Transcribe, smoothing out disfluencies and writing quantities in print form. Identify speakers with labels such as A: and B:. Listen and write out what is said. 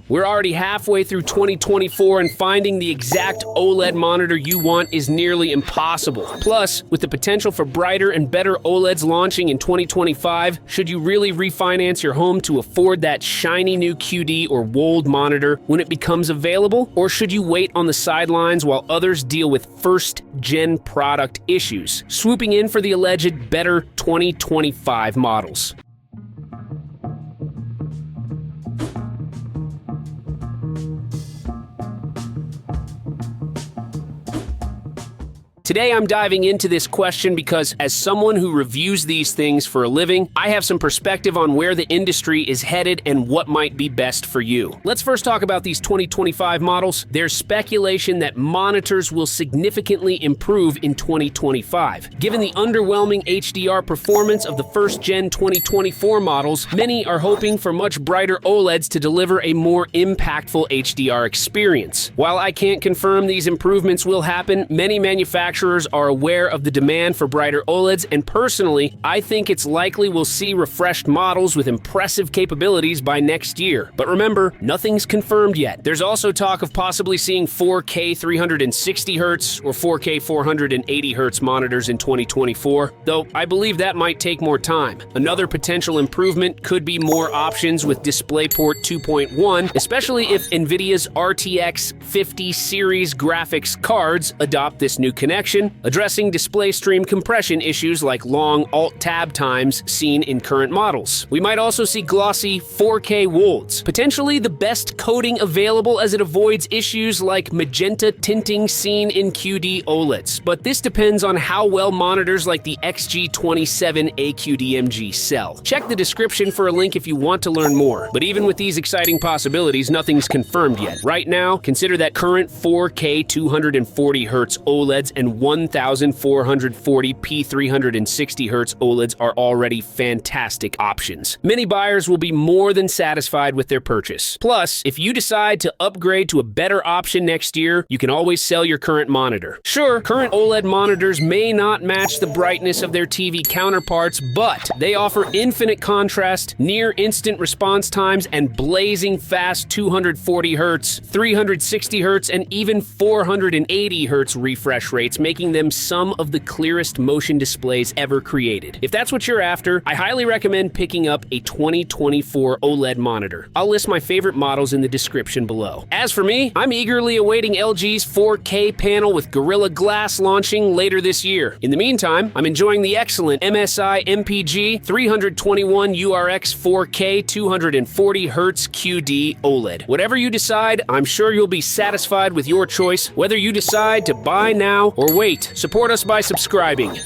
A: We're already halfway through 2024 and finding the exact OLED monitor you want is nearly impossible. Plus, with the potential for brighter and better OLEDs launching in 2025, should you really refinance your home to afford that shiny new QD or WOLED monitor when it becomes available? Or should you wait on the sidelines while others deal with first-gen product issues, swooping in for the alleged better 2025 models? Today I'm diving into this question because as someone who reviews these things for a living, I have some perspective on where the industry is headed and what might be best for you. Let's first talk about these 2025 models. There's speculation that monitors will significantly improve in 2025. Given the underwhelming HDR performance of the first-gen 2024 models, many are hoping for much brighter OLEDs to deliver a more impactful HDR experience. While I can't confirm these improvements will happen, many manufacturers are aware of the demand for brighter OLEDs, and personally, I think it's likely we'll see refreshed models with impressive capabilities by next year. But remember, nothing's confirmed yet. There's also talk of possibly seeing 4K 360Hz or 4K 480Hz monitors in 2024, though I believe that might take more time. Another potential improvement could be more options with DisplayPort 2.1, especially if NVIDIA's RTX 50 series graphics cards adopt this new connection, addressing display stream compression issues like long Alt-Tab times seen in current models. We might also see glossy 4K WOLEDs, potentially the best coating available as it avoids issues like magenta tinting seen in QD OLEDs. But this depends on how well monitors like the XG27 AQDMG sell. Check the description for a link if you want to learn more. But even with these exciting possibilities, nothing's confirmed yet. Right now, consider that current 4K 240Hz OLEDs and 1440p 360Hz OLEDs are already fantastic options. Many buyers will be more than satisfied with their purchase. Plus, if you decide to upgrade to a better option next year, you can always sell your current monitor. Sure, current OLED monitors may not match the brightness of their TV counterparts, but they offer infinite contrast, near instant response times, and blazing fast 240Hz, 360Hz, and even 480Hz refresh rates, making them some of the clearest motion displays ever created. If that's what you're after, I highly recommend picking up a 2024 OLED monitor. I'll list my favorite models in the description below. As for me, I'm eagerly awaiting LG's 4K panel with Gorilla Glass launching later this year. In the meantime, I'm enjoying the excellent MSI MPG 321 URX 4K 240Hz QD OLED. Whatever you decide, I'm sure you'll be satisfied with your choice, whether you decide to buy now or wait. Support us by subscribing.